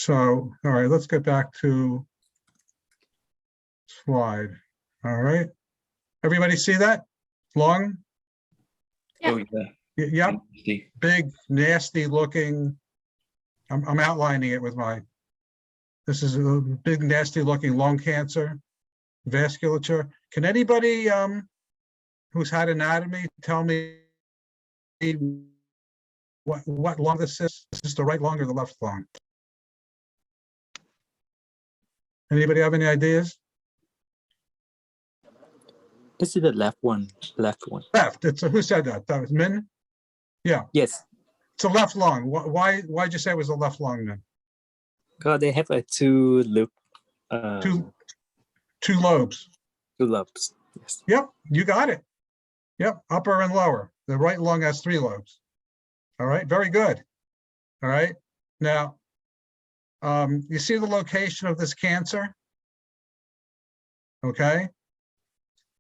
So, all right, let's get back to slide. All right. Everybody see that? Lung? Yeah. Oh, yeah. Yep. See. Big, nasty looking. I'm outlining it with my, this is a big, nasty looking lung cancer, vasculature. Can anybody who's had anatomy tell me what lung this is? Is this the right lung or the left lung? Anybody have any ideas? This is the left one. Left one. Left. It's a, who said that? That was Min? Yeah, Yes. it's a left lung. Why'd you say it was a left lung then? Because they have a two loop. Two lobes. Two lobes. Yes. Yep, you got it. Yep, upper and lower. The right lung has 3 lobes. All right, very good. All right, now, you see the location of this cancer? Okay.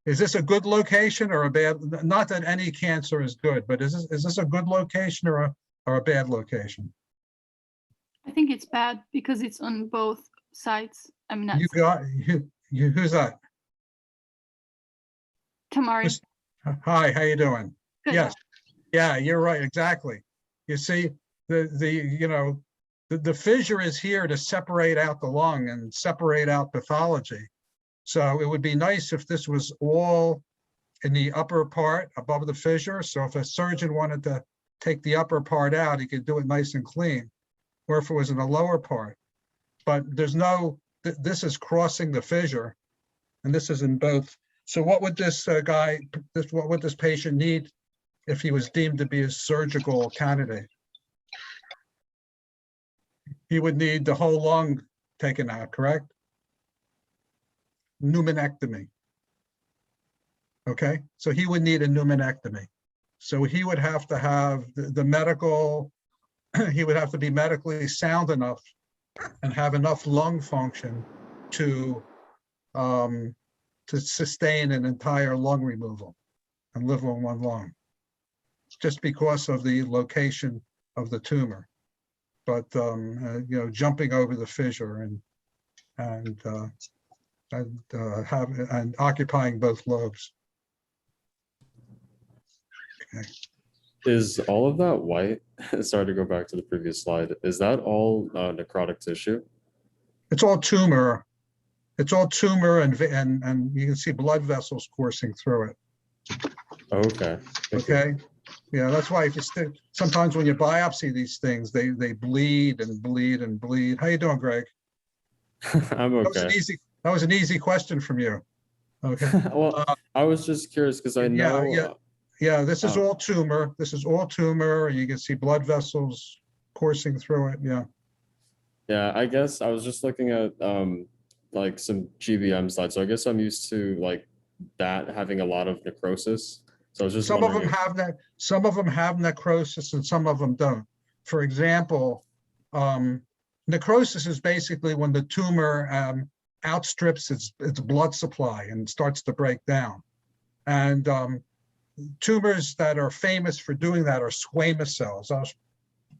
Is this a good location or a bad? Not that any cancer is good, but is this a good location or a bad location? I think it's bad because it's on both sides. I mean, You that's got who's that? Tamari. Hi, how you doing? Good. Yes, yeah, you're right, exactly. You see, the fissure is here to separate out the lung and separate out pathology. So it would be nice if this was all in the upper part above the fissure. So if a surgeon wanted to take the upper part out, he could do it nice and clean. Or if it was in the lower part. But there's no, this is crossing the fissure and this is in both. So what would this what would this patient need if he was deemed to be a surgical candidate? He would need the whole lung taken out, correct? Pneumonectomy. Okay, so he would need a pneumonectomy. So he would have to have the medical, he would have to be medically sound enough and have enough lung function to sustain an entire lung removal and live on 1 lung, just because of the location of the tumor. But jumping over the fissure and occupying both lobes. Okay. Is all of that white? Sorry to go back to the previous slide. Is that all necrotic tissue? It's all tumor. It's all tumor, and you can see blood vessels coursing through it. Okay. Okay. Yeah, that's why if you stick, sometimes when you biopsy these things, they bleed and bleed and bleed. How you doing, Greg? I'm okay. That was an easy question from you. Okay. Well, I was just curious because I know. Yeah, this is all tumor. This is all tumor, and you can see blood vessels coursing through it. Yeah. Yeah, I guess I was just looking at like some GBM slides. So I guess I'm used to like that having a lot of necrosis. So I was just some of them if... have that. Some of them have necrosis, and some of them don't. For example, necrosis is basically when the tumor outstrips its blood supply and starts to break down. And tumors that are famous for doing that are squamous cells.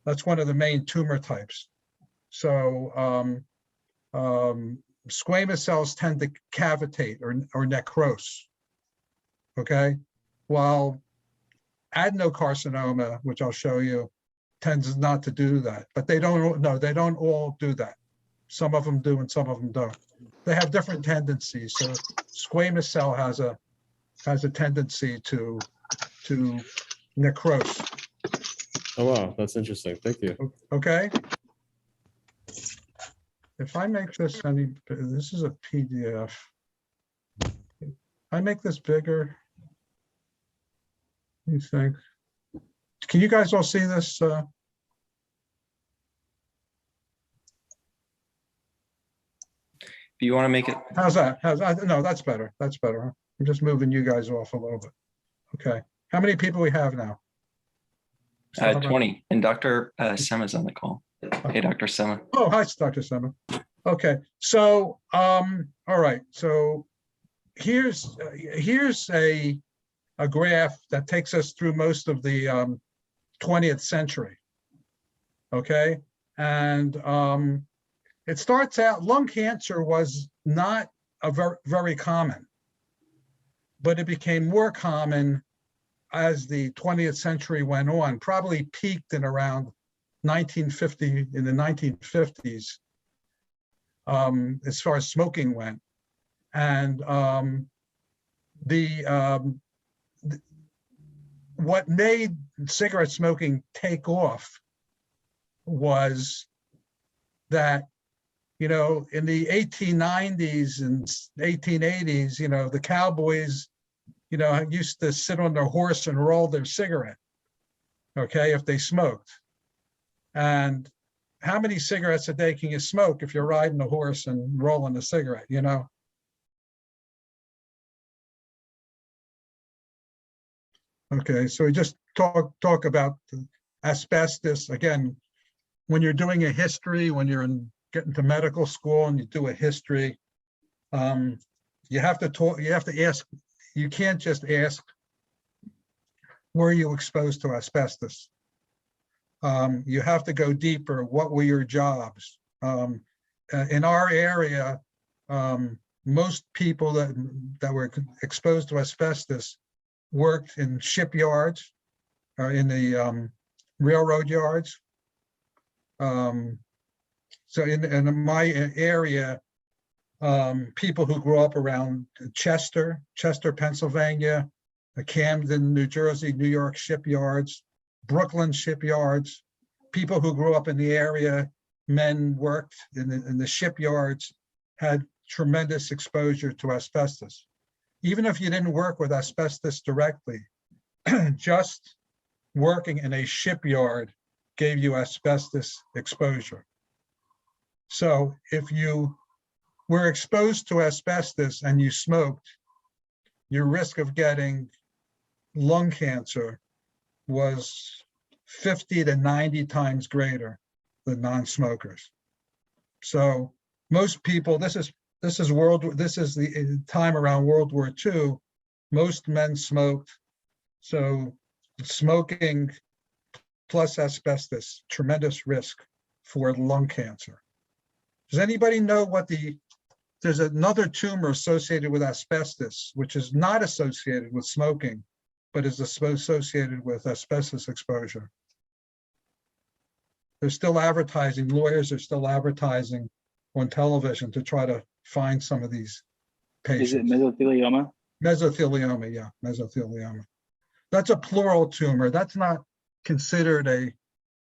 That's one of the main tumor types. So squamous cells tend to cavitate or necrose, okay? While adenocarcinoma, which I'll show you, tends not to do that. But they don't all do that. Some of them do and some of them don't. They have different tendencies. So squamous cell has a tendency to necrose. Oh wow, that's interesting. Thank you. Okay. If I make this this is a PDF. I make this bigger. You think? Can you guys all see this? Do you want to make it? How's that? No, that's better. That's better. I'm just moving you guys off a little bit. Okay. How many people we have now? 20. And Dr. Sema's on the call. Hey, Dr. Sema. Oh, hi, Dr. Sema. Okay. So, all right. So here's a graph that takes us through most of the 20th century. Okay. And it starts out, lung cancer was not a very common, but it became more common as the 20th century went on, probably peaked in around 1950, in the 1950s, as far as smoking went. And what made cigarette smoking take off was that, you know, in the 1890s and 1880s, you know, the cowboys, you know, used to sit on their horse and roll their cigarette, okay, if they smoked. And how many cigarettes a day can you smoke if you're riding a horse and rolling a cigarette, you know? Okay, so we just talk about the asbestos. Again, when you're doing a history, when you're getting to medical school and you do a history, you have to ask, you can't just ask, were you exposed to asbestos? You have to go deeper. What were your jobs? In our area, most people that were exposed to asbestos worked in shipyards or in the railroad yards. So in my area, people who grew up around Chester, Pennsylvania, Camden, New Jersey, New York shipyards, Brooklyn shipyards, people who grew up in the area, men worked in the shipyards, had tremendous exposure to asbestos. Even if you didn't work with asbestos directly, just working in a shipyard gave you asbestos exposure. So if you were exposed to asbestos and you smoked, your risk of getting lung cancer was 50 to 90 times greater than non-smokers. So most people, this is the time around World War II, most men smoked. So smoking plus asbestos, tremendous risk for lung cancer. Does anybody know what there's another tumor associated with asbestos, which is not associated with smoking, but is associated with asbestos exposure? They're still advertising, lawyers are still advertising on television to try to find some of these patients. Is it mesothelioma? Mesothelioma, yeah, mesothelioma. That's a plural tumor. That's not considered a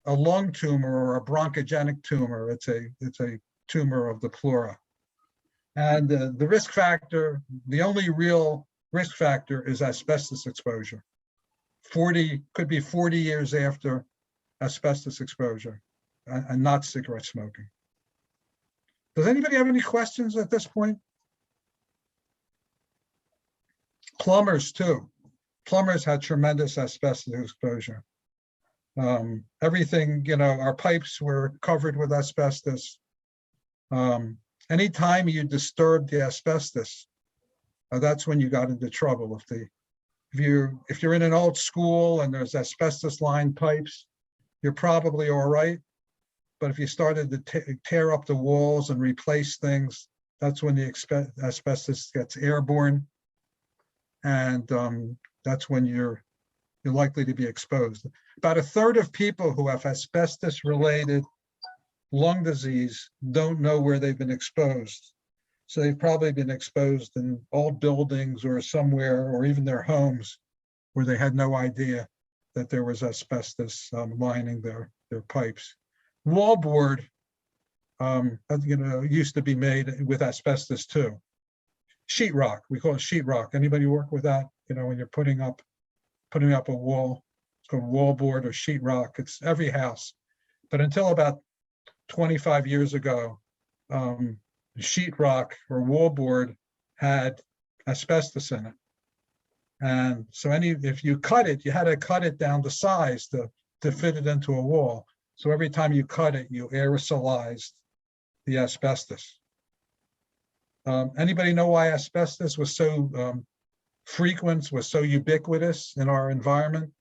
lung tumor or a bronchogenic tumor. It's a tumor of the pleura. And the risk factor, the only real risk factor is asbestos exposure. Could be 40 years after asbestos exposure and not cigarette smoking. Does anybody have any questions at this point? Plumbers too. Plumbers had tremendous asbestos exposure. Everything, you know, our pipes were covered with asbestos. Anytime you disturbed the asbestos, that's when you got into trouble. If you're in an old school and there's asbestos lined pipes, you're probably all right. But if you started to tear up the walls and replace things, that's when the asbestos gets airborne, and that's when you're likely to be exposed. About a third of people who have asbestos-related lung disease don't know where they've been exposed. So they've probably been exposed in old buildings or somewhere, or even their homes, where they had no idea that there was asbestos lining their pipes. Wallboard, you know, used to be made with asbestos too. Sheetrock, we call it sheetrock. Anybody work with that? You know, when you're putting up a wall, it's called wallboard or sheetrock. It's every house. But until about 25 years ago, sheetrock or wallboard had asbestos in it. And so if you cut it, you had to cut it down to size to fit it into a wall. So every time you cut it, you aerosolized the asbestos. Anybody know why asbestos was so frequent, was so ubiquitous in our environment?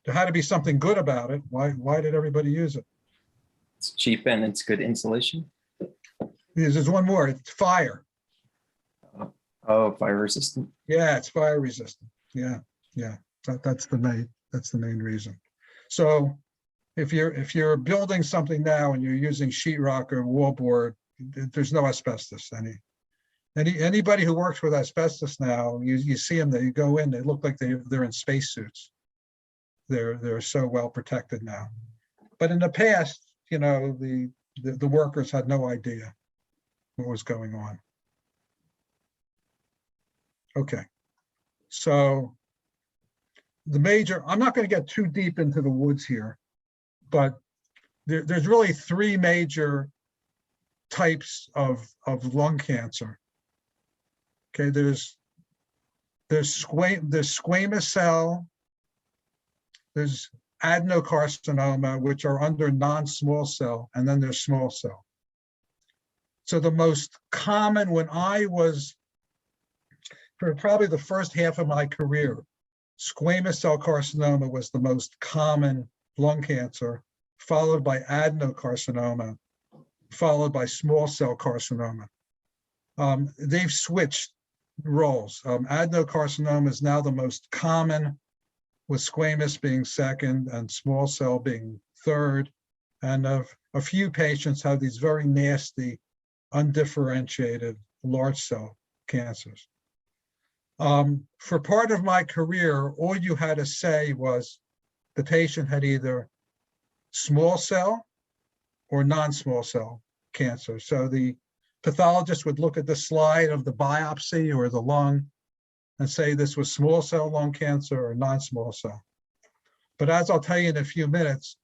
There had to be something good about it. Why did everybody use it? It's cheap and it's good insulation. There's one more, it's fire. Oh, fire resistant. Yeah, it's fire resistant. Yeah, yeah. That's the main reason. So if you're building something now and you're using sheetrock or wallboard, there's no asbestos. Anybody who works with asbestos now, you see them, they go in, they look like they're in spacesuits. They're so well protected now. But in the past, you know, the workers had no idea what was going on. Okay, so I'm not going to get too deep into the woods here, but there's really three major types of lung cancer. Okay, there's squamous cell, there's adenocarcinoma, which are under non-small cell, and then there's small cell. So the most common, when I was, for probably the first half of my career, squamous cell carcinoma was the most common lung cancer, followed by adenocarcinoma, followed by small cell carcinoma. They've switched roles. Adenocarcinoma is now the most common, with squamous being second and small cell being third. And a few patients have these very nasty, undifferentiated large cell cancers. For part of my career, all you had to say was the patient had either small cell or non-small cell cancer. So the pathologist would look at the slide of the biopsy or the lung and say this was small cell lung cancer or non-small cell. But as I'll tell you in a few minutes,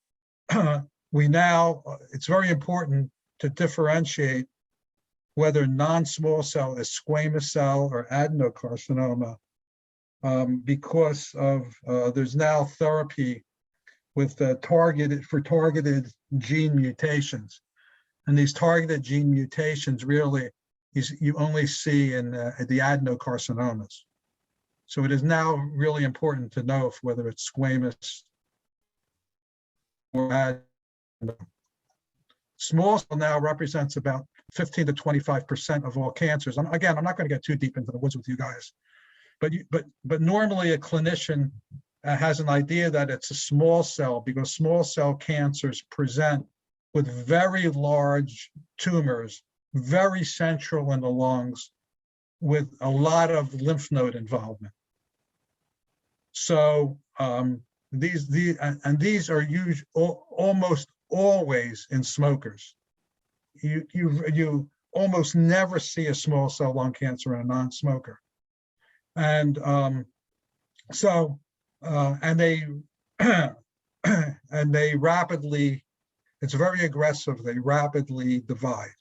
it's very important to differentiate whether non-small cell is squamous cell or adenocarcinoma, because of there's now therapy with targeted gene mutations, and these targeted gene mutations really you only see in the adenocarcinomas. So it is now really important to know whether it's squamous or adenocarcinoma. Small cell now represents about 15 to 25% of all cancers. Again, I'm not going to get too deep into the woods with you guys, but normally a clinician has an idea that it's a small cell, because small cell cancers present with very large tumors, very central in the lungs, with a lot of lymph node involvement. So these are almost always in smokers. You almost never see a small cell lung cancer in a non-smoker, and they rapidly, it's very aggressive. They rapidly divide.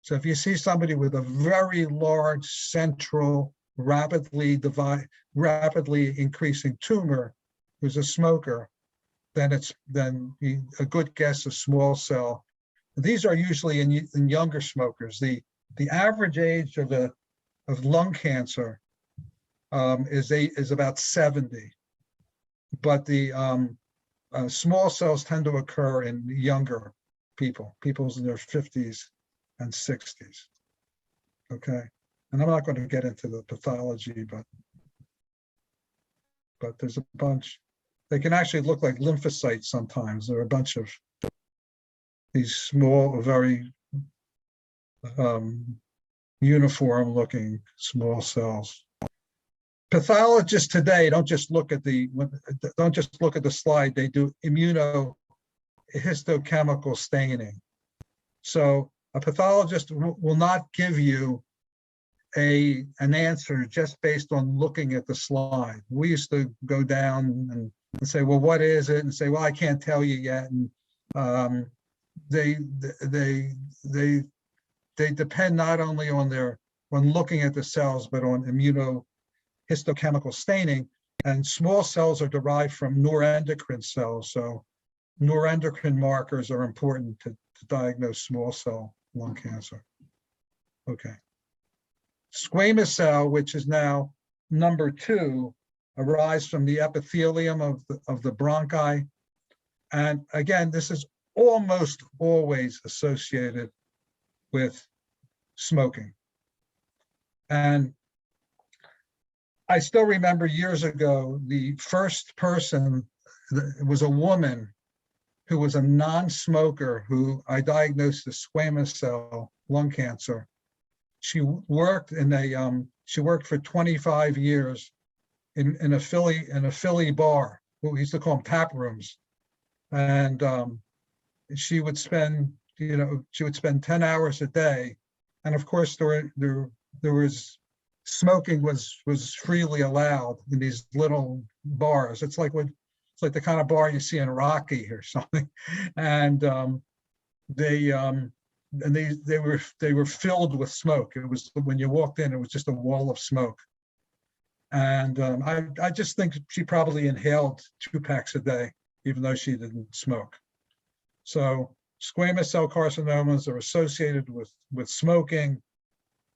So if you see somebody with a very large central, rapidly increasing tumor who's a smoker, then a good guess is small cell. These are usually in younger smokers. The average age of lung cancer is about 70, but the small cells tend to occur in younger people in their 50s and 60s. Okay, and I'm not going to get into the pathology, but there's a bunch. They can actually look like lymphocytes sometimes. There are a bunch of these small, very uniform-looking small cells. Pathologists today don't just look at the slide. They do immunohistochemical staining. So a pathologist will not give you an answer just based on looking at the slide. We used to go down and say, well, what is it? And say, well, I can't tell you yet. And they depend not only on looking at the cells, but on immunohistochemical staining. And small cells are derived from neuroendocrine cells. So neuroendocrine markers are important to diagnose small cell lung cancer. Okay. Squamous cell, which is now number 2, arises from the epithelium of the bronchi. And again, this is almost always associated with smoking. And I still remember years ago, the first person was a woman who was a non-smoker who I diagnosed as squamous cell lung cancer. She worked she worked for 25 years in a Philly bar. What we used to call them tap rooms. And she would spend 10 hours a day. And of course, there was smoking was freely allowed in these little bars. It's like the kind of bar you see in Rocky or something. And they were filled with smoke. It was, when you walked in, it was just a wall of smoke. And I just think she probably inhaled 2 packs a day, even though she didn't smoke. So squamous cell carcinomas are associated with smoking.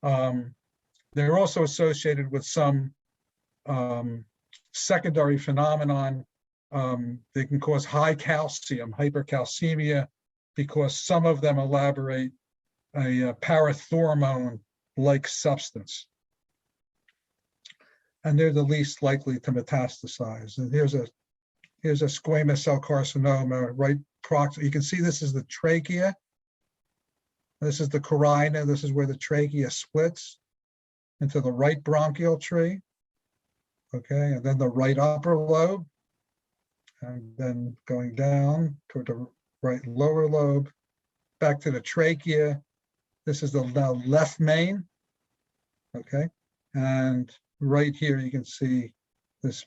They're also associated with some secondary phenomenon. They can cause high calcium, hypercalcemia, because some of them elaborate a parathormone-like substance. And they're the least likely to metastasize. And here's a squamous cell carcinoma, right proximal. You can see this is the trachea. This is the carina. This is where the trachea splits into the right bronchial tree. Okay, and then the right upper lobe. And then going down toward the right lower lobe, back to the trachea. This is the left main. Okay, and right here you can see this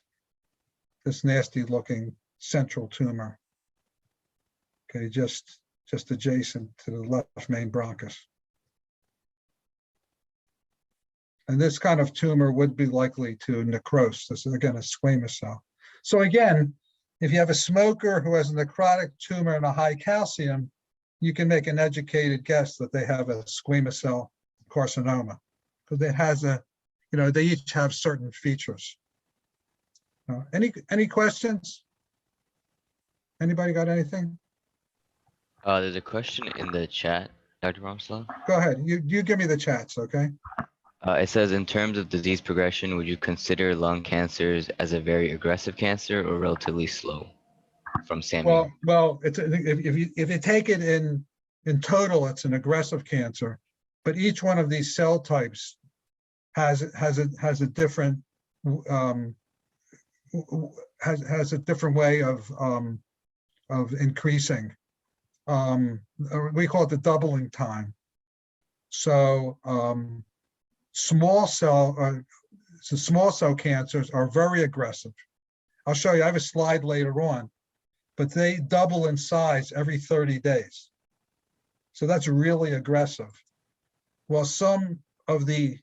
nasty looking central tumor. Okay, just adjacent to the left main bronchus. And this kind of tumor would be likely to necrose. This is again a squamous cell. So again, if you have a smoker who has a necrotic tumor and a high calcium, you can make an educated guess that they have a squamous cell carcinoma, because it has they each have certain features. Any questions? Anybody got anything? There's a question in the chat, Dr. Bromslaw. Go ahead. You give me the chats, okay? It says, in terms of disease progression, would you consider lung cancers as a very aggressive cancer or relatively slow? From Samuel. Well, if you take it in total, it's an aggressive cancer, but each one of these cell types has a different has a different way of increasing. We call it the doubling time. So small cell cancers are very aggressive. I'll show you. I have a slide later on, but they double in size every 30 days. So that's really aggressive. While some of the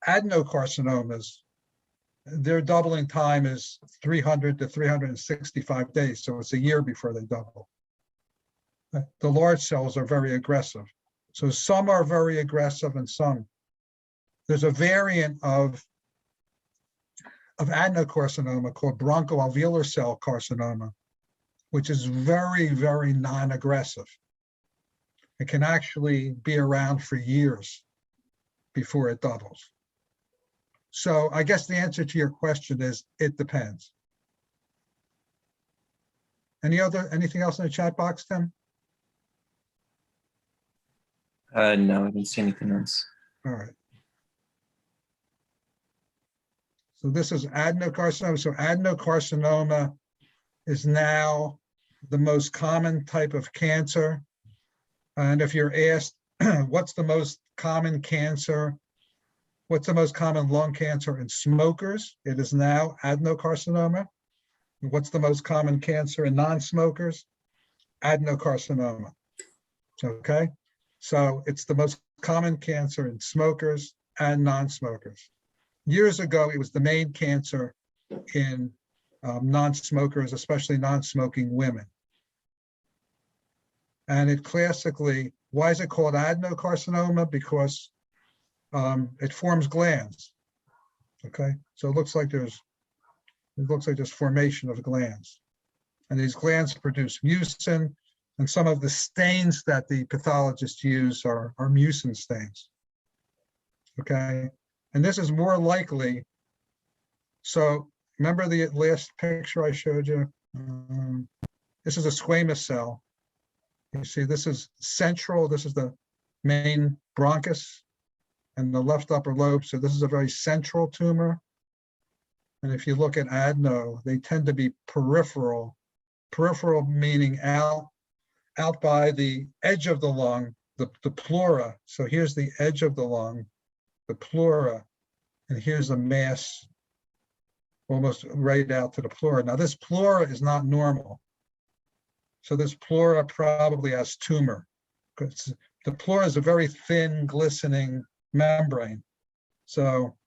adenocarcinomas, their doubling time is 300 to 365 days. So it's a year before they double. The large cells are very aggressive. So some are very aggressive and some. There's a variant of adenocarcinoma called bronchoalveolar cell carcinoma, which is very, very non-aggressive. It can actually be around for years before it doubles. So I guess the answer to your question is it depends. Anything else in the chat box, Tim? No, I didn't see anything else. All right. So this is adenocarcinoma. So adenocarcinoma is now the most common type of cancer. And if you're asked, what's the most common cancer? What's the most common lung cancer in smokers? It is now adenocarcinoma. What's the most common cancer in non-smokers? Adenocarcinoma. Okay, so it's the most common cancer in smokers and non-smokers. Years ago, it was the main cancer in non-smokers, especially non-smoking women. And it classically, why is it called adenocarcinoma? Because it forms glands. Okay, so it looks like there's formation of glands, and these glands produce mucin. And some of the stains that the pathologists use are mucin stains. Okay, and this is more likely. So remember the last picture I showed you? This is a squamous cell. You see, this is central. This is the main bronchus and the left upper lobe. So this is a very central tumor. And if you look at adeno, they tend to be peripheral. Peripheral meaning out by the edge of the lung, the pleura. So here's the edge of the lung, the pleura, and here's a mass almost right out to the pleura. Now this pleura is not normal. So this pleura probably has tumor. Because the pleura is a very thin, glistening membrane. So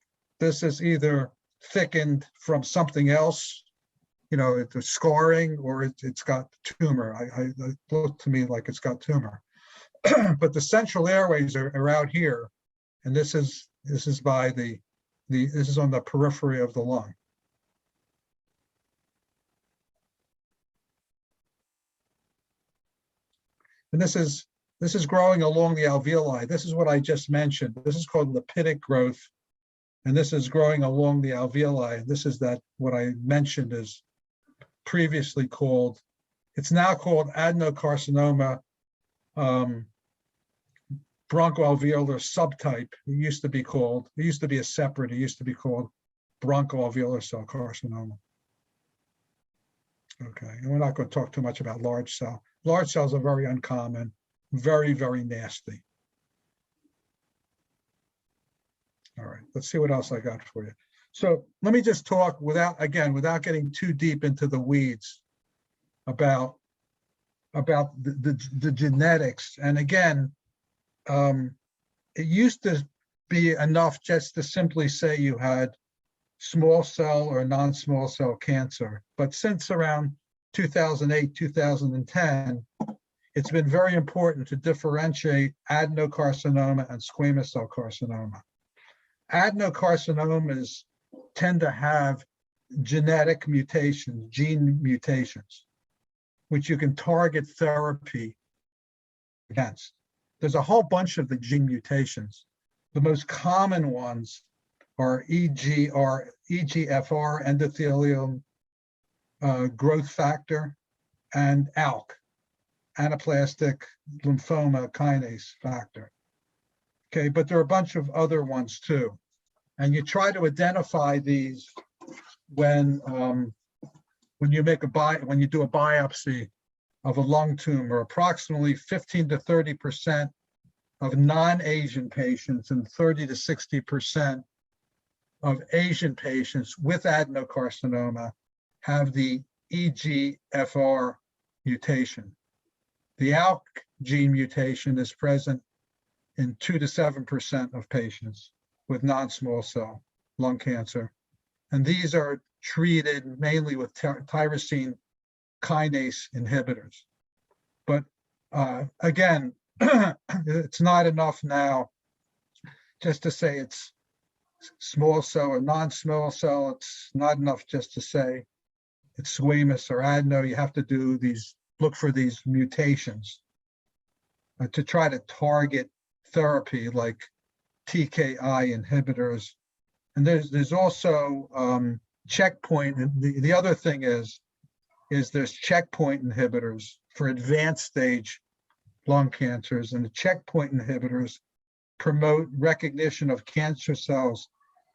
this is either thickened from something else, you know, it's scarring, or it's got tumor. It looked to me like it's got tumor. But the central airways are out here, and this is by this is on the periphery of the lung. And this is growing along the alveoli. This is what I just mentioned. This is called lipidic growth, and this is growing along the alveoli. This is what I mentioned is previously called, it's now called adenocarcinoma bronchoalveolar subtype. It used to be called bronchoalveolar cell carcinoma. Okay, and we're not going to talk too much about large cell. Large cells are very uncommon, very, very nasty. All right, let's see what else I got for you. So let me just talk without getting too deep into the weeds about the genetics. And again, it used to be enough just to simply say you had small cell or non-small cell cancer. But since around 2008, 2010, it's been very important to differentiate adenocarcinoma and squamous cell carcinoma. Adenocarcinomas tend to have genetic mutations, gene mutations, which you can target therapy against. There's a whole bunch of the gene mutations. The most common ones are EGFR, endothelial growth factor, and ALK, anaplastic lymphoma kinase factor. Okay, but there are a bunch of other ones too. And you try to identify these when you do a biopsy of a lung tumor. Approximately 15 to 30% of non-Asian patients and 30 to 60% of Asian patients with adenocarcinoma have the EGFR mutation. The ALK gene mutation is present in 2 to 7% of patients with non-small cell lung cancer. And these are treated mainly with tyrosine kinase inhibitors. But again, it's not enough now just to say it's small cell or non-small cell. It's not enough just to say it's squamous or adeno. You have to look for these mutations to try to target therapy like TKI inhibitors. And there's also checkpoint. And the other thing is there's checkpoint inhibitors for advanced stage lung cancers, and the checkpoint inhibitors promote recognition of cancer cells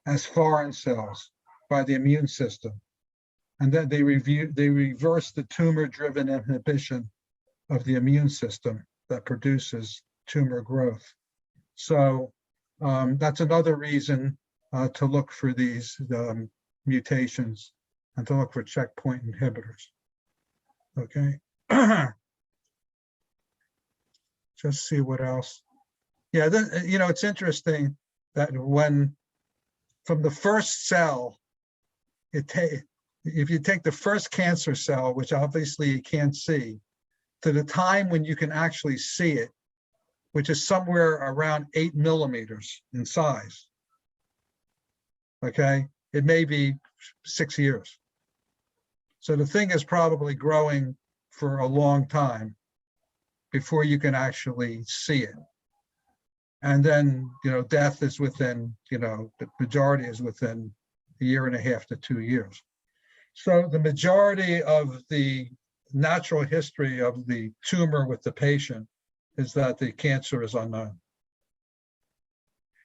as foreign cells by the immune system. And then they reverse the tumor-driven inhibition of the immune system that produces tumor growth. So that's another reason to look for these mutations and to look for checkpoint inhibitors. Okay. Just see what else. Yeah, it's interesting that from the first cell, if you take the first cancer cell, which obviously you can't see, to the time when you can actually see it, which is somewhere around 8 millimeters in size, okay, it may be 6 years. So the thing is probably growing for a long time. before you can actually see it. And then, death is within, the majority is within a year and a half to 2 years. So the majority of the natural history of the tumor with the patient is that the cancer is unknown.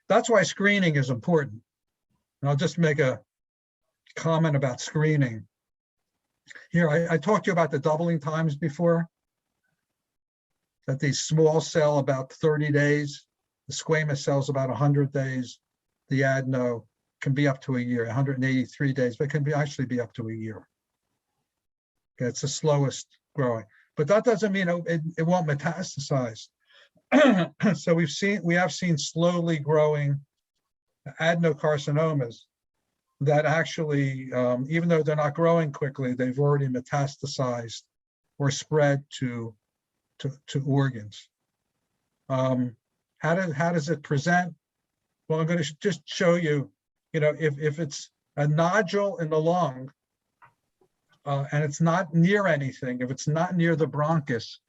That's why screening is important. And I'll just make a comment about screening. Here, I talked to you about the doubling times before, that these small cell about 30 days, the squamous cells about 100 days, the adeno can be up to a year, 183 days, but it can actually be up to a year. Okay, it's the slowest growing, but that doesn't mean it won't metastasize. So we have seen slowly growing adenocarcinomas that actually, even though they're not growing quickly, they've already metastasized or spread to organs. How does it present? Well, I'm going to just show you, if it's a nodule in the lung and it's not near anything, if it's not near the bronchus,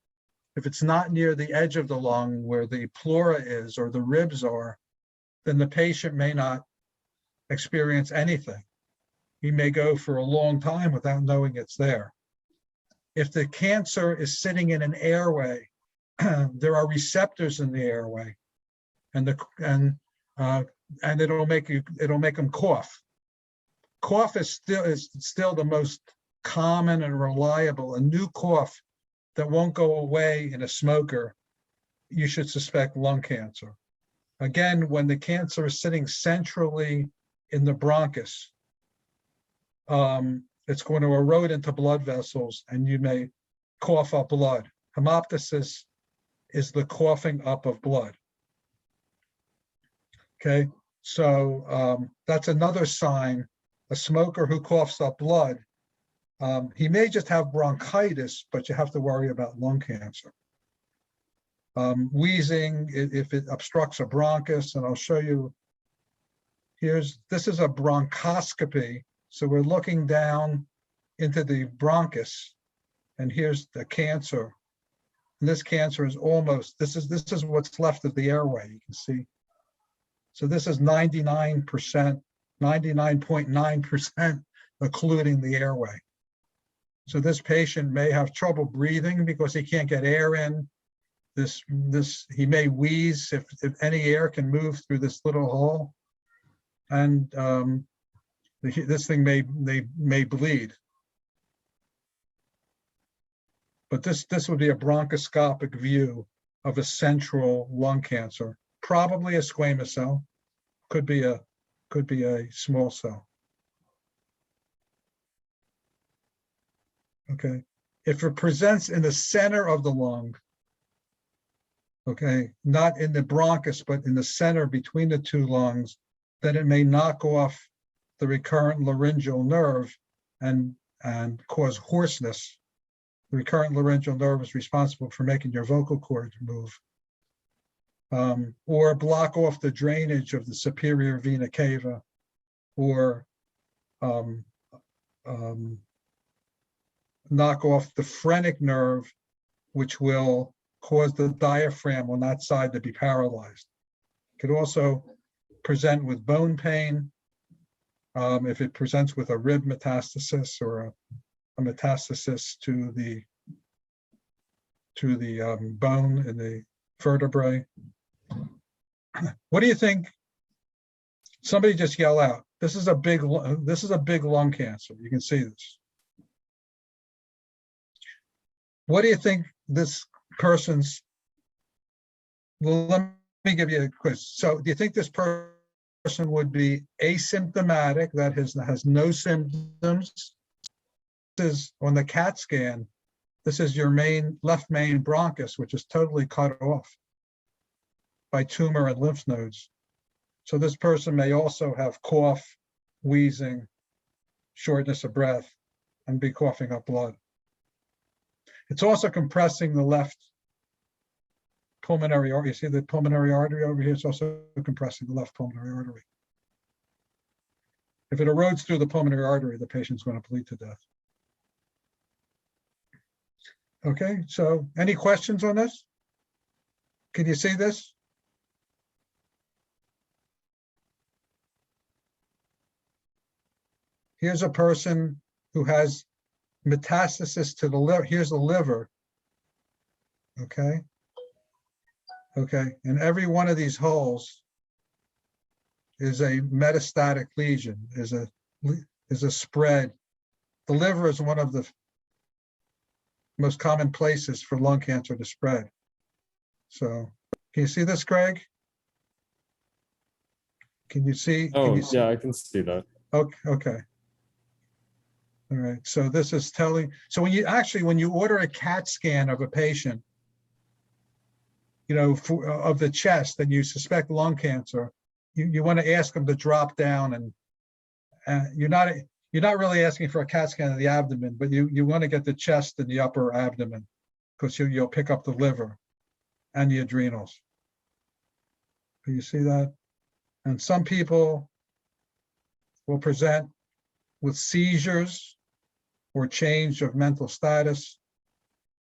if it's not near the edge of the lung where the pleura is or the ribs are, then the patient may not experience anything. He may go for a long time without knowing it's there. If the cancer is sitting in an airway, there are receptors in the airway, and it'll make them cough. Cough is still the most common and reliable. A new cough that won't go away in a smoker, you should suspect lung cancer. Again, when the cancer is sitting centrally in the bronchus, it's going to erode into blood vessels and you may cough up blood. Hemoptysis is the coughing up of blood. Okay, so that's another sign. A smoker who coughs up blood, he may just have bronchitis, but you have to worry about lung cancer. Wheezing, if it obstructs a bronchus, and I'll show you, this is a bronchoscopy. So we're looking down into the bronchus, and here's the cancer. And this cancer is almost, this is what's left of the airway, you can see. So this is 99%, 99.9% occluding the airway. So this patient may have trouble breathing because he can't get air in. He may wheeze if any air can move through this little hole. And this thing may bleed. But this would be a bronchoscopic view of a central lung cancer, probably a squamous cell, could be a small cell. Okay, if it presents in the center of the lung, okay, not in the bronchus, but in the center between the two lungs, then it may knock off the recurrent laryngeal nerve and cause hoarseness. The recurrent laryngeal nerve is responsible for making your vocal cords move, or block off the drainage of the superior vena cava, or knock off the phrenic nerve, which will cause the diaphragm on that side to be paralyzed. It could also present with bone pain. If it presents with a rib metastasis or a metastasis to the bone in the vertebrae. What do you think? Somebody just yell out. This is a big lung cancer. You can see this. What do you think this person's? Well, let me give you a quiz. So, do you think this person would be asymptomatic, that has no symptoms? This is on the CAT scan. This is your left main bronchus, which is totally cut off by tumor and lymph nodes. So this person may also have cough, wheezing, shortness of breath, and be coughing up blood. It's also compressing the left pulmonary artery. You see the pulmonary artery over here? It's also compressing the left pulmonary artery. If it erodes through the pulmonary artery, the patient's going to bleed to death. Okay, so any questions on this? Can you see this? Here's a person who has metastasis to the liver. Here's the liver. Okay. Okay, and every one of these holes is a metastatic lesion, is a spread. The liver is one of the most common places for lung cancer to spread. So, can you see this, Greg? Can you see? Oh, see? yeah, I can see that. Okay, okay. All right, so this is telling, so when you order a CAT scan of a patient, you know, of the chest that you suspect lung cancer, you want to ask them to drop down, and you're not really asking for a CAT scan of the abdomen, but you want to get the chest and the upper abdomen, because you'll pick up the liver and the adrenals. Do you see that? And some people will present with seizures or change of mental status.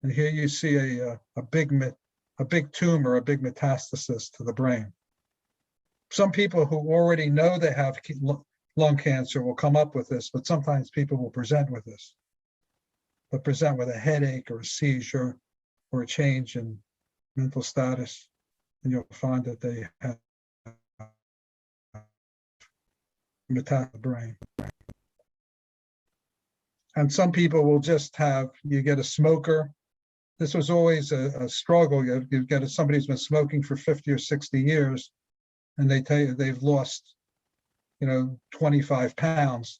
And here you see a big tumor, a big metastasis to the brain. Some people who already know they have lung cancer will come up with this, but sometimes people will present with this. They'll present with a headache or a seizure or a change in mental status, and you'll find that they have metastasis to the brain. And some people will just have, you get a smoker. This was always a struggle. You get somebody who's been smoking for 50 or 60 years, and they tell you they've lost, 25 pounds.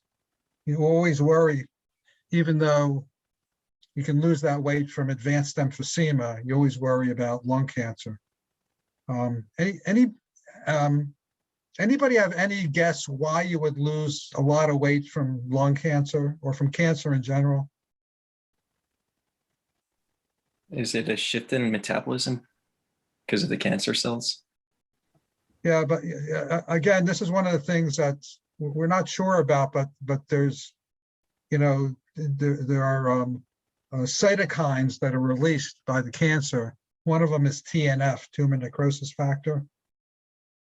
You always worry, even though you can lose that weight from advanced emphysema, you always worry about lung cancer. Anybody have any guess why you would lose a lot of weight from lung cancer or from cancer in general? Is it a shift in metabolism because of the cancer cells? Yeah, but again, this is one of the things that we're not sure about, but there's, there are cytokines that are released by the cancer. One of them is TNF, tumor necrosis factor,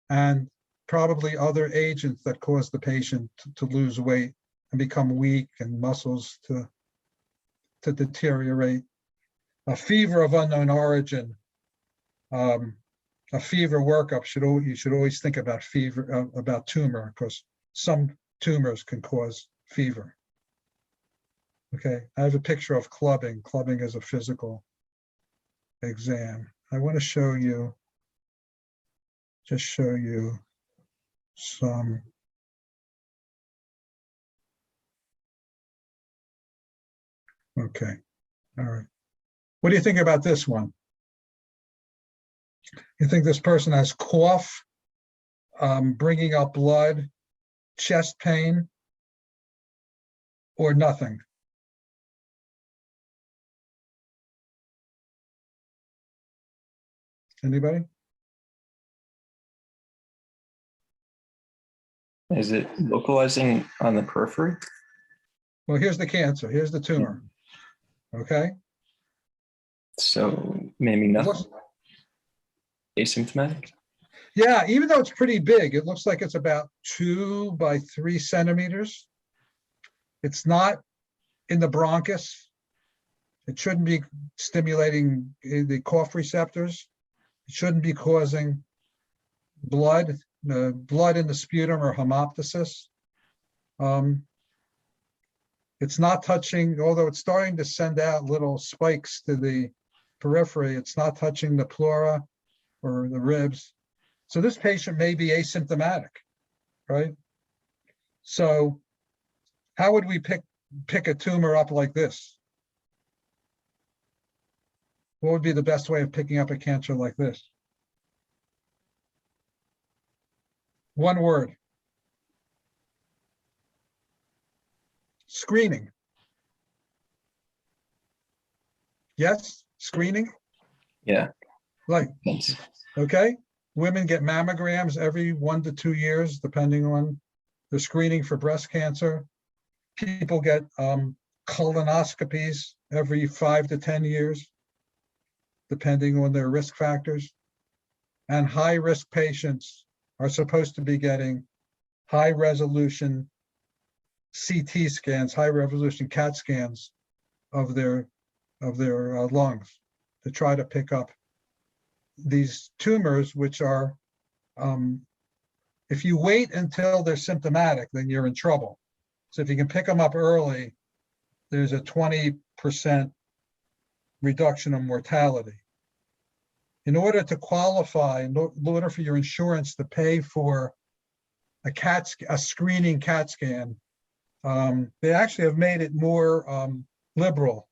and probably other agents that cause the patient to lose weight and become weak and muscles to deteriorate. A fever of unknown origin, a fever workup you should always think about fever, about tumor, because some tumors can cause fever. Okay, I have a picture of clubbing. Clubbing is a physical exam. I want to show you, some. Okay, all right. What do you think about this one? You think this person has cough, bringing up blood, chest pain, or nothing? Anybody? Is it localizing on the periphery? Well, here's the cancer. Here's the tumor. Okay. So maybe nothing. Asymptomatic? Yeah, even though it's pretty big, it looks like it's about 2 by 3 centimeters. It's not in the bronchus. It shouldn't be stimulating the cough receptors. It shouldn't be causing blood in the sputum or hemoptysis. It's not touching, although it's starting to send out little spikes to the periphery, it's not touching the pleura or the ribs. So this patient may be asymptomatic, right? So how would we pick a tumor up like this? What would be the best way of picking up a cancer like this? One word. Screening. Yes, screening? Yeah. Like, Thanks. okay, women get mammograms every 1 to 2 years, depending on the screening for breast cancer. People get colonoscopies every 5 to 10 years, depending on their risk factors. and high-risk patients are supposed to be getting high-resolution CT scans, high-resolution CAT scans of their lungs to try to pick up these tumors, which are, if you wait until they're symptomatic, then you're in trouble. So if you can pick them up early, there's a 20% reduction in mortality. In order to qualify, in order for your insurance to pay for a screening CAT scan, they actually have made it more liberal,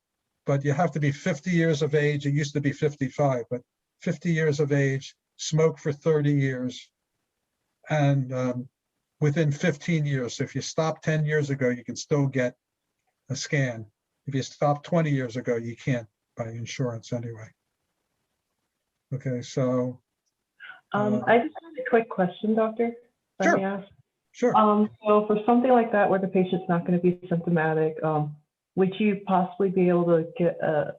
but you have to be 50 years of age. It used to be 55, but 50 years of age, smoke for 30 years, and within 15 years. So if you stop 10 years ago, you can still get a scan. If you stop 20 years ago, you can't by insurance anyway. Okay, so. I just have a quick question, doctor. Let Sure. me ask. Sure. So for something like that, where the patient's not going to be symptomatic, would you possibly be able to get a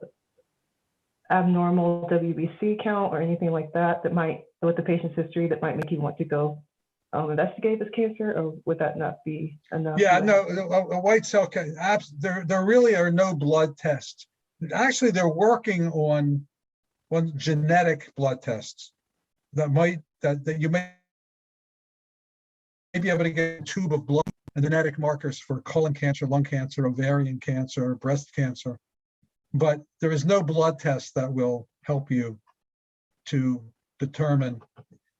abnormal WBC count or anything like that that might, with the patient's history, that might make you want to go investigate this cancer, or would that not be enough? Yeah, no, a white cell, there really are no blood tests. Actually, they're working on genetic blood tests that you may be able to get a tube of blood and genetic markers for colon cancer, lung cancer, ovarian cancer, breast cancer. But there is no blood test that will help you to determine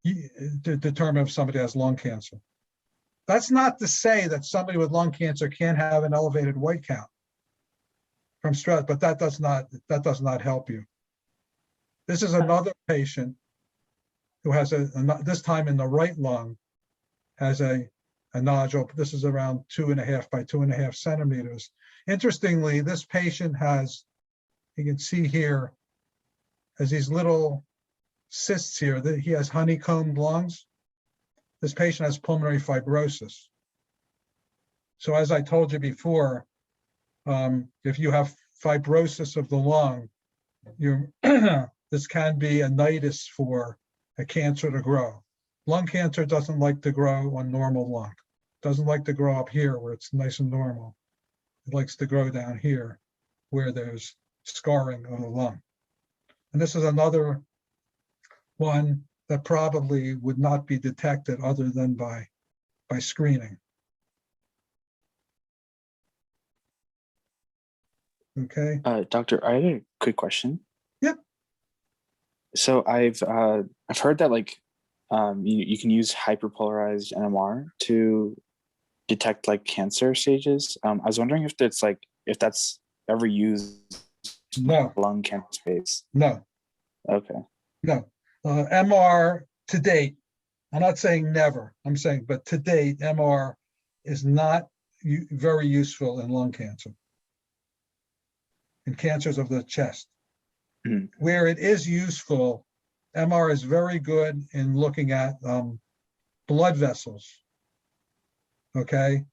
if somebody has lung cancer. That's not to say that somebody with lung cancer can't have an elevated white count from stress, but that does not help you. This is another patient who has this time in the right lung, has a nodule. This is around 2.5 by 2.5 centimeters. Interestingly, this patient has, you can see here, has these little cysts here. He has honeycombed lungs. This patient has pulmonary fibrosis. So as I told you before, if you have fibrosis of the lung, this can be a nidus for a cancer to grow. Lung cancer doesn't like to grow on normal lung. Doesn't like to grow up here where it's nice and normal. It likes to grow down here where there's scarring of the lung. And this is another one that probably would not be detected other than by screening. Okay. Doctor, I had a quick question. Yep. So I've heard that like you can use hyperpolarized NMR to detect like cancer stages. I was wondering if that's ever used No. in lung cancer space. No. Okay. No. MR to date, I'm not saying never, I'm saying, but to date, MR is not very useful in lung cancer, in cancers of the chest. Mhm. Where it is useful, MR is very good in looking at blood vessels. Okay,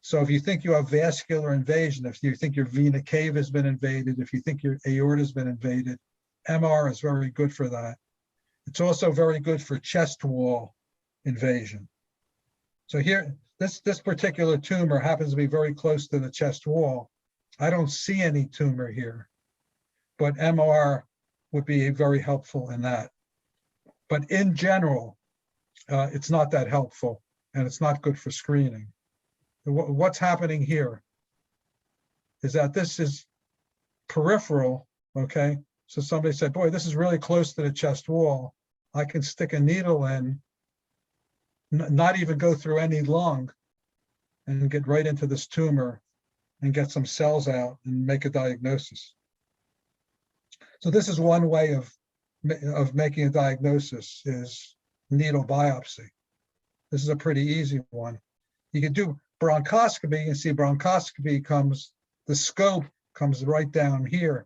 so if you think you have vascular invasion, if you think your vena cava has been invaded, if you think your aorta has been invaded, MR is very good for that. It's also very good for chest wall invasion. So here, this particular tumor happens to be very close to the chest wall. I don't see any tumor here, but MR would be very helpful in that. But in general, it's not that helpful, and it's not good for screening. What's happening here is that this is peripheral, okay? So somebody said, boy, this is really close to the chest wall. I can stick a needle in, not even go through any lung, and get right into this tumor and get some cells out and make a diagnosis. So this is one way of making a diagnosis, is needle biopsy. This is a pretty easy one. You can do bronchoscopy, and see bronchoscopy the scope comes right down here,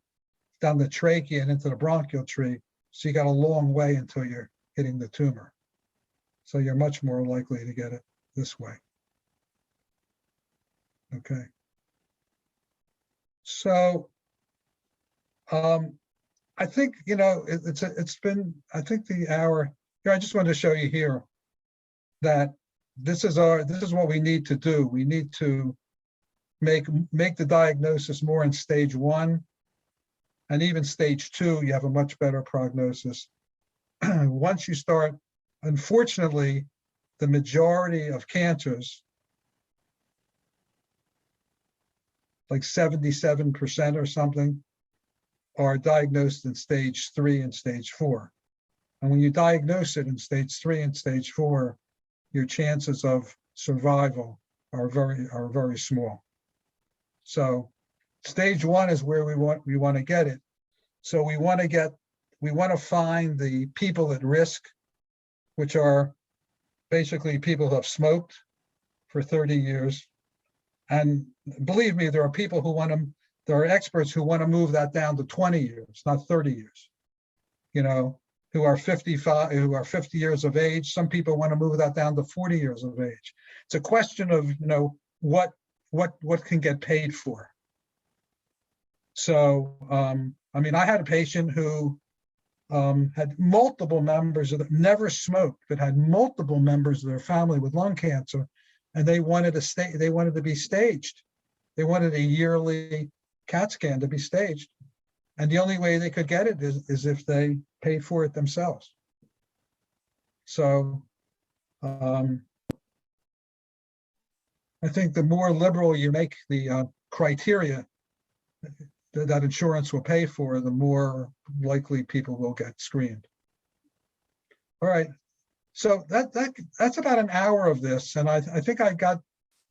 down the trachea and into the bronchial tree. So you got a long way until you're hitting the tumor. So you're much more likely to get it this way. Okay. So I think, it's been, I think the hour Here, I just wanted to show you here that this is what we need to do. We need to make the diagnosis more in stage 1 and even stage 2. You have a much better prognosis. Once you start, unfortunately, the majority of cancers, like 77% or something, are diagnosed in stage 3 and stage 4. And when you diagnose it in stage 3 and stage 4, your chances of survival are very small. So stage 1 is where we want to get it. So we want to find the people at risk, which are basically people who have smoked for 30 years. And believe me, there are experts who want to move that down to 20 years, not 30 years, who are 55, who are 50 years of age. Some people want to move that down to 40 years of age. It's a question of, what can get paid for. So, I had a patient who had multiple members never smoked, but had multiple members of their family with lung cancer, and they wanted to be staged. They wanted a yearly CAT scan to be staged. And the only way they could get it is if they paid for it themselves. So I think the more liberal you make the criteria that insurance will pay for, the more likely people will get screened. All right, so that's about an hour of this, and I think I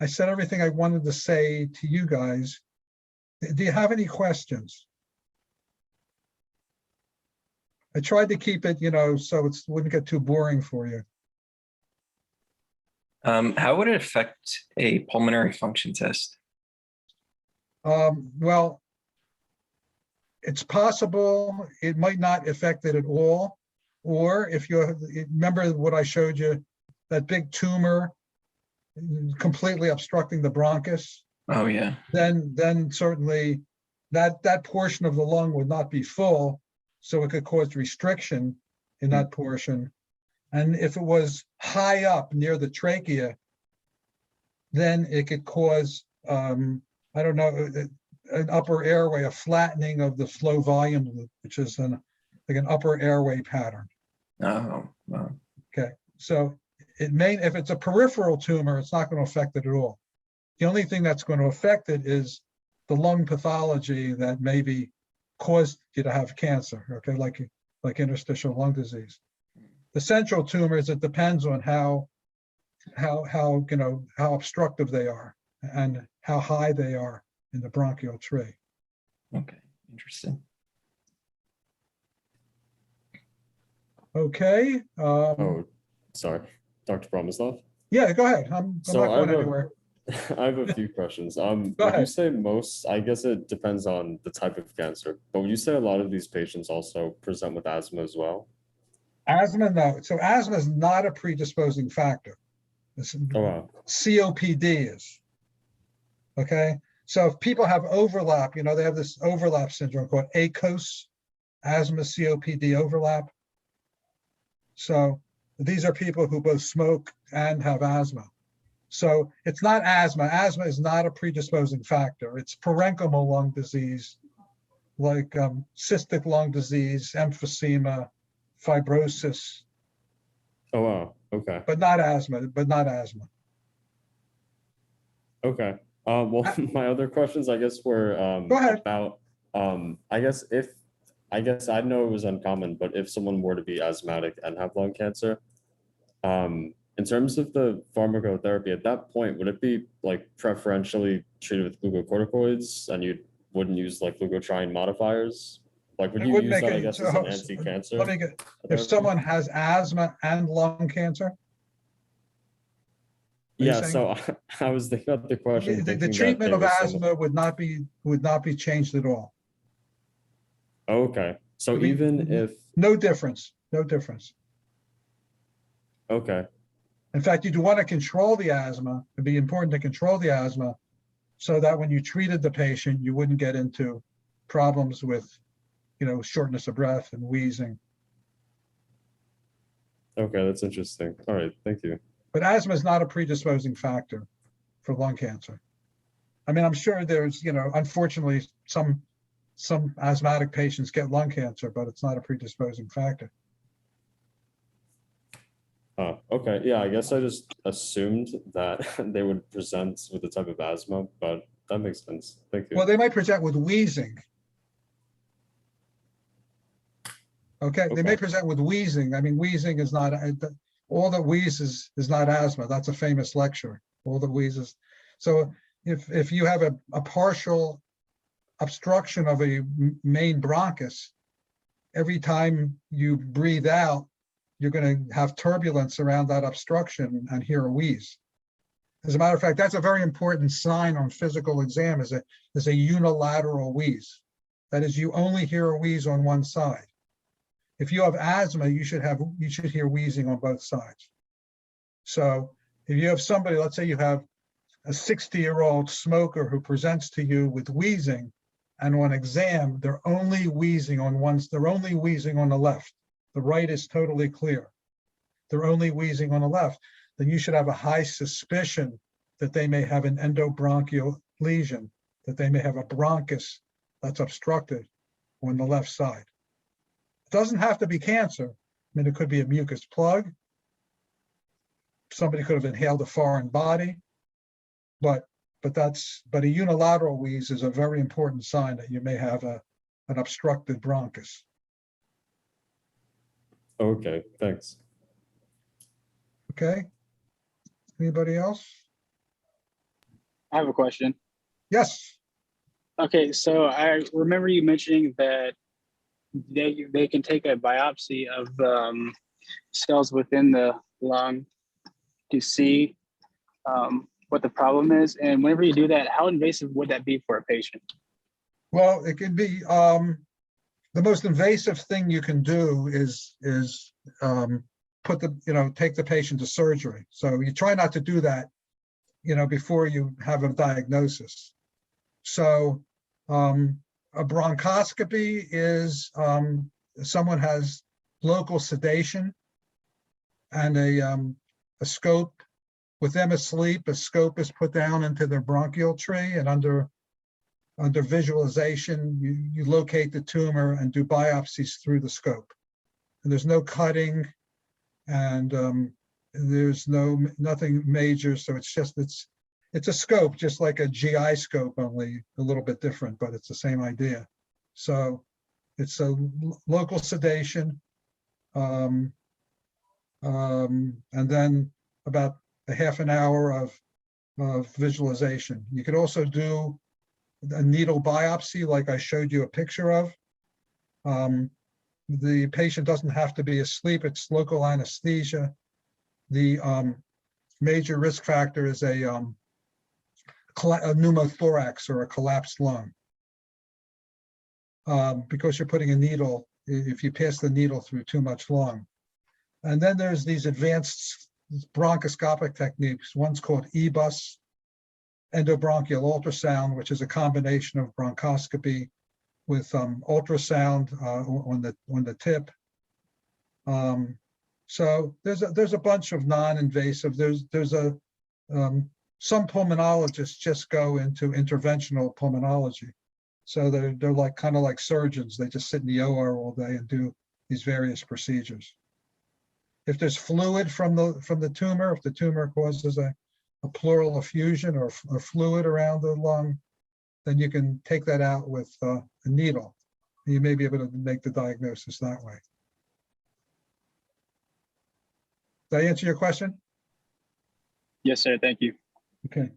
said everything I wanted to say to you guys. Do you have any questions? I tried to keep it, so it wouldn't get too boring for you. How would it affect a pulmonary function test? Well, it's possible it might not affect it at all. Or if you remember what I showed you, that big tumor completely obstructing the bronchus. Oh yeah. Then certainly that portion of the lung would not be full, so it could cause restriction in that portion. And if it was high up near the trachea, then it could cause, an upper airway, a flattening of the flow volume loop, which is like an upper airway pattern. Oh, wow. Okay, so it may, if it's a peripheral tumor, it's not going to affect it at all. The only thing that's going to affect it is the lung pathology that maybe caused you to have cancer, okay, like interstitial lung disease. The central tumors, it depends on how obstructive they are and how high they are in the bronchial tree. Okay, interesting. Okay. Oh, sorry, Dr. Bromislav. Yeah, go ahead. I'm not going anywhere. I have a few questions. Would ahead. you say most, I guess it depends on the type of cancer, but would you say a lot of these patients also present with asthma as well? Asthma, no. So asthma is not a predisposing factor. Oh, wow. COPD is. Okay. So if people have overlap, they have this overlap syndrome called ACOS, asthma COPD overlap. So these are people who both smoke and have asthma. So it's not asthma. Asthma is not a predisposing factor. It's parenchymal lung disease, like cystic lung disease, emphysema, fibrosis. Oh, wow. Okay. But not asthma. Okay. Well, my other questions, I guess, were Go ahead. about, I guess I know it was uncommon, but if someone were to be asthmatic and have lung cancer, in terms of the pharmacotherapy, at that point, would it be like preferentially treated with glucocorticoids and you wouldn't use like glucotriene modifiers? Like, would you use that, I guess, as an anti-cancer? If someone has asthma and lung cancer? Yeah, so I was thinking about the question. The treatment of asthma would not be changed at all. Okay, so even if no difference. Okay. In fact, you'd want to control the asthma. It'd be important to control the asthma so that when you treated the patient, you wouldn't get into problems with, shortness of breath and wheezing. Okay, that's interesting. All right, thank you. But asthma is not a predisposing factor for lung cancer. I mean, I'm sure there's, unfortunately, some asthmatic patients get lung cancer, but it's not a predisposing factor. Oh, okay. Yeah, I guess I just assumed that they would present with the type of asthma, but that makes sense. Thank you. Well, they might present with wheezing. Okay, they may Okay. present with wheezing. I mean, wheezing is not, all that wheezes is not asthma. That's a famous lecture, all that wheezes. So if you have a partial obstruction of a main bronchus, every time you breathe out, you're going to have turbulence around that obstruction and hear a wheeze. As a matter of fact, that's a very important sign on physical exam is a unilateral wheeze. That is, you only hear a wheeze on one side. If you have asthma, you should hear wheezing on both sides. So if you have somebody, let's say you have a 60-year-old smoker who presents to you with wheezing, and on exam, they're only wheezing on the left. The right is totally clear. They're only wheezing on the left. Then you should have a high suspicion that they may have an endobronchial lesion, that they may have a bronchus that's obstructed on the left side. It doesn't have to be cancer. I mean, it could be a mucus plug. Somebody could have inhaled a foreign body, but a unilateral wheeze is a very important sign that you may have an obstructed bronchus. Okay, thanks. Okay. Anybody else? I have a question. Yes. Okay, so I remember you mentioning that they can take a biopsy of cells within the lung to see what the problem is. And whenever you do that, how invasive would that be for a patient? Well, it can be the most invasive thing you can do is take the patient to surgery. So you try not to do that, before you have a diagnosis. So a bronchoscopy is someone has local sedation and a scope. With them asleep, a scope is put down into their bronchial tree, and under visualization, you locate the tumor and do biopsies through the scope. And there's no cutting, and there's nothing major. So it's a scope, just like a GI scope, only a little bit different, but it's the same idea. So it's a local sedation, and then about a half an hour of visualization. You could also do a needle biopsy, like I showed you a picture of. The patient doesn't have to be asleep. It's local anesthesia. The major risk factor is a pneumothorax or a collapsed lung, because you're putting a needle, if you pass the needle through too much lung. And then there's these advanced bronchoscopic techniques. One's called EBUS, endobronchial ultrasound, which is a combination of bronchoscopy with ultrasound on the tip. So there's a bunch of non-invasive. There's some pulmonologists just go into interventional pulmonology. So they're like kind of like surgeons. They just sit in the OR all day and do these various procedures. If there's fluid from the tumor, if the tumor causes a pleural effusion or fluid around the lung, then you can take that out with a needle. You may be able to make the diagnosis that way. Did I answer your question? Yes, sir. Thank you. Okay.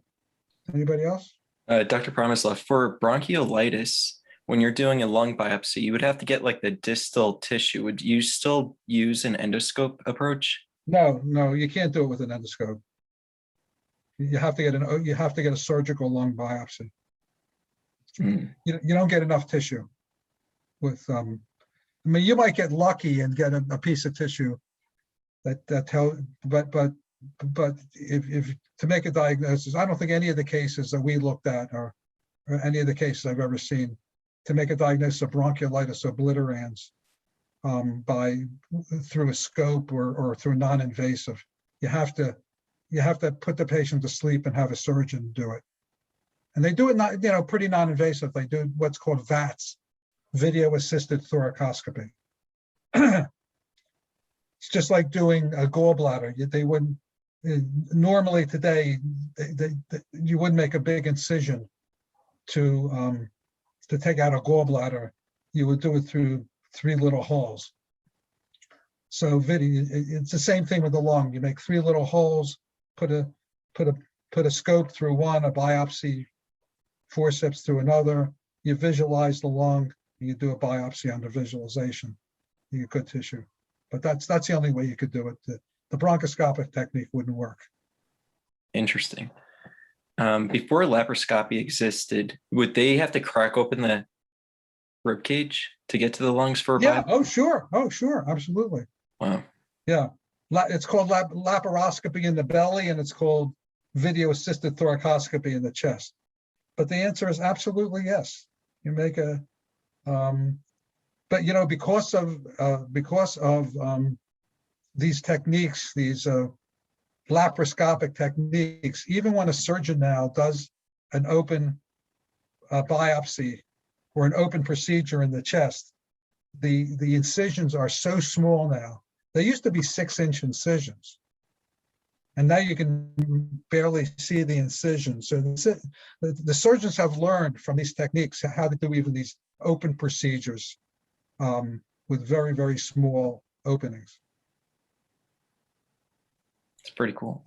Anybody else? Dr. Promislov, for bronchiolitis, when you're doing a lung biopsy, you would have to get like the distal tissue. Would you still use an endoscope approach? No, you can't do it with an endoscope. You have to get a surgical lung biopsy. Mm. You don't get enough tissue with I mean, you might get lucky and get a piece of tissue that tells, but if to make a diagnosis, I don't think any of the cases that we looked at or any of the cases I've ever seen to make a diagnosis of bronchiolitis obliterans through a scope or through non-invasive. You have to put the patient to sleep and have a surgeon do it. And they do it not, pretty non-invasive. They do what's called VATS, video assisted thoracoscopy. It's just like doing a gallbladder. They wouldn't normally today. You wouldn't make a big incision to take out a gallbladder. You would do it through 3 little holes. So video, it's the same thing with the lung. You make 3 little holes, put a scope through one, a biopsy forceps through another. You visualize the lung. You do a biopsy under visualization. You get good tissue. But that's the only way you could do it. The bronchoscopic technique wouldn't work. Interesting. Before laparoscopy existed, would they have to crack open the rib cage to get to the lungs for a Yeah. biopsy? Oh, sure. Absolutely. Wow. Yeah. It's called laparoscopy in the belly, and it's called video assisted thoracoscopy in the chest. But the answer is absolutely yes. You make a, but because of these techniques, these laparoscopic techniques, even when a surgeon now does an open biopsy or an open procedure in the chest, the incisions are so small now. They used to be 6-inch incisions, and now you can barely see the incision. So the surgeons have learned from these techniques how to do even these open procedures with very, very small openings. It's pretty cool.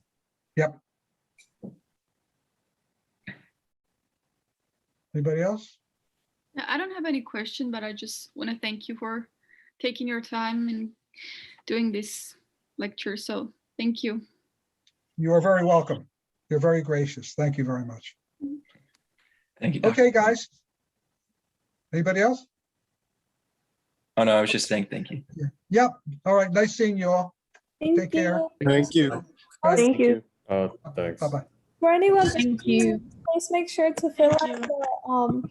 Yep. Anybody else? Yeah, I don't have any question, but I just want to thank you for taking your time and doing this lecture. So thank you. You are very welcome. You're very gracious. Thank you very much. Thank you, Doctor. Okay, guys. Anybody else? Oh no, I was just saying thank you. Yep. All right. Nice seeing you all. Take care. Thank you. Bye. Thank you. Thanks. Bye-bye. For anyone, Thank you. please make sure to fill out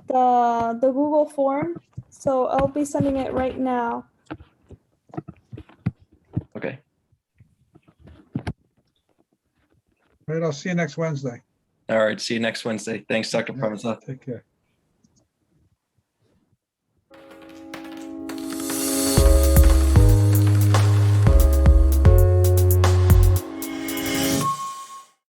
the Google form. So I'll be sending it right now. Okay. All right. I'll see you next Wednesday. All right. See you next Wednesday. Thanks, Dr. Promisov. Take care.